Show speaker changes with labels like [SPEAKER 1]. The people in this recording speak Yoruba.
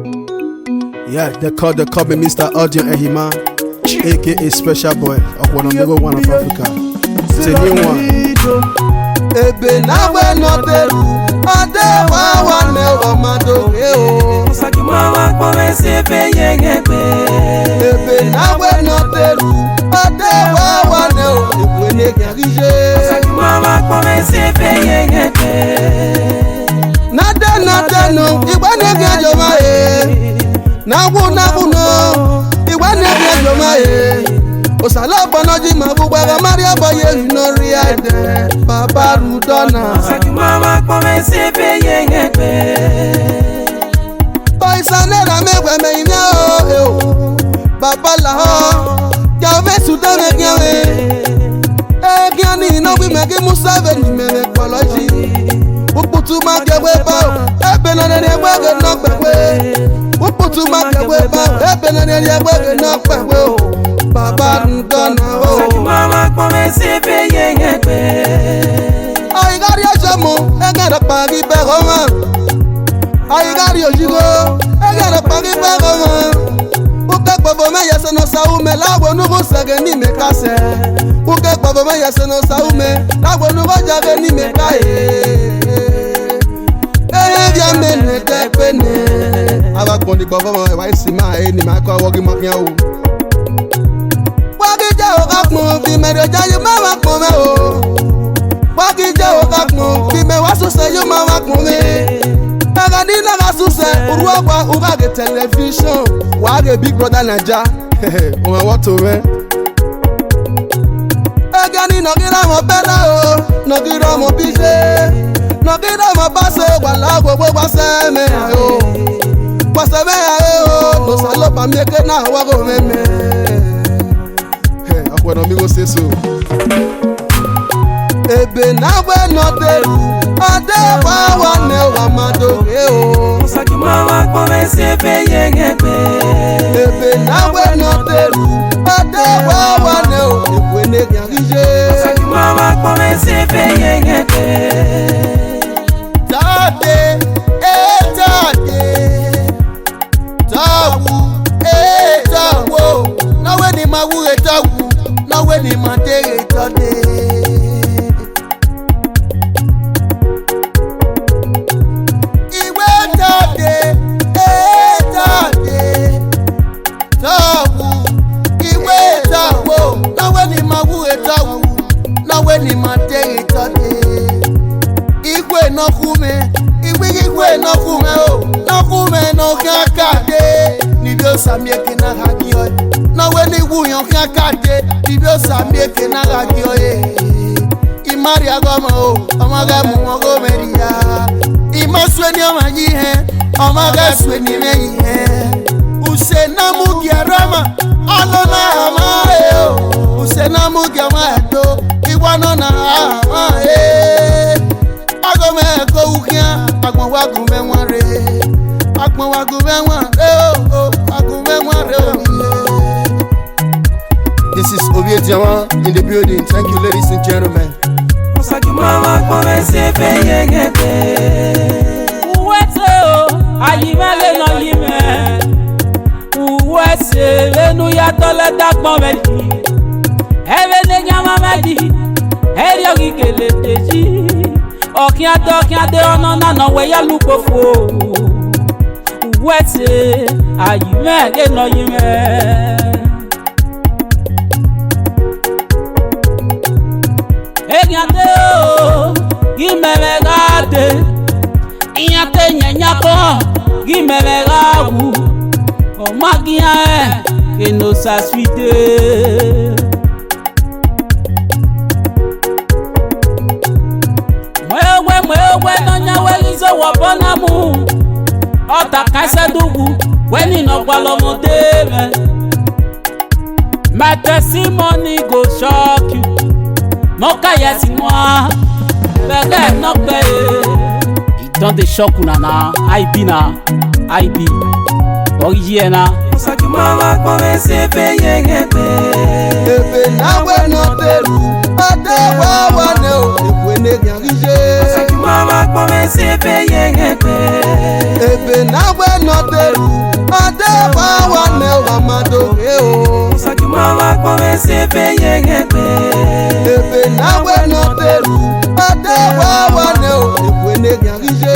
[SPEAKER 1] Yeah, they call me Mr. Audio Ehima, aka Special Boy of one of the one of Africa. It's a new one.
[SPEAKER 2] Ebe na we no teru, ade wa ne o mado e o.
[SPEAKER 3] Sakima wa kwa we se fe yengebe.
[SPEAKER 2] Ebe na we no teru, ade wa ne o ewe ne garije.
[SPEAKER 3] Sakima wa kwa we se fe yengebe.
[SPEAKER 2] Nade no, igba ne gejo ma e. Nawu no, igba ne gejo ma e. Osala bonoji mabugba Maria boye no riade Baba Rudona
[SPEAKER 3] Sakima wa kwa we se fe yengebe.
[SPEAKER 2] Boy sanera mewe me ina o Baba la ho ya ve suda me gyawe giani no bi me ge musave ni me ekoloji Uputu ma gewe ba ebe na ne egbe no pepe Uputu ma gewe ba ebe na ne egbe no pepe Baba Rudona o
[SPEAKER 3] Sakima wa kwa we se fe yengebe.
[SPEAKER 2] Ai gari ajamo egara pagi begoma Ai gari ojigo egara pagi begoma Uke bobo me yese no saume lawo nugo sage ni me kase Uke bobo me yese no saume lawo nugo jage ni me kae Via me ne te pene Aba kondi bobo me wa isi ma e ni ma ko wogi makia o Wagi ja o ka pon bi me de jaye ma wa pon me o Wagi ja o ka pon bi me wa so se yo ma wa pon me Agadi na ga so se uruwa kwa uga ge television wa ge Big Brother Naija o ma what to me Agani no gira mo bela o no gira mo bise no gira mo pase wala gbogbo pase me ayo pase me ayo no salo pa mi ke na wa go me When amigo say so. Ebe na we no teru, ade wa ne o mado e o.
[SPEAKER 3] Sakima wa kwa we se fe yengebe.
[SPEAKER 2] Ebe na we no teru, ade wa ne o ewe ne garije.
[SPEAKER 3] Sakima wa kwa we se fe yengebe.
[SPEAKER 2] Tade, tawu, tawu. Na we ni mawu tawu. Na we ni matere tode Iwe tode Tawu Iwe tawu Na we ni mawu tawu Na we ni matere tode Igwe no kume Igwe no kume o No kume no kakade Nibyo samye kina hakiyo Na we ni wuyon kakade Bibio samye kena gagyo Imari agoma o Omaga mu ogo meria Imasweni omajihe Omaga sweni meyihe Usena mugi arama Alona ama Usena mugi ama eto Iwano na ama Agome eko ukia Agmo wagume mware Agmo wagume mware Agume mware This is Ovie Diamant in the building. Thank you, ladies and gentlemen.
[SPEAKER 3] Sakima wa kwa we se fe yengebe.
[SPEAKER 4] Uwete o, ayimele no yime. Uwete lenu ya tole dakpon meji. Eve ne nyama meji. Eri ogi kele teji. Okiade ono na no we ya lupo fo. Uwete ayimele no yime. Enyate o, gimelegade, inyate nyanyako, gimelega wu, omagia eno sasuide. Mwewe nonya welizo wabonamu, ota kaise dugu, weni no gwalomodeme. My testimony go shock you. Moka yesi moi, bege no pe. It don't dey shock una na, IB, original.
[SPEAKER 3] Sakima wa kwa we se fe yengebe.
[SPEAKER 2] Ebe na we no teru, ade wa ne o ewe ne garije.
[SPEAKER 3] Sakima wa kwa we se fe yengebe.
[SPEAKER 2] Ebe na we no teru,
[SPEAKER 3] efe yegebe
[SPEAKER 2] ebe na we no teru ade wa wa ne o ekwe ne gyanrise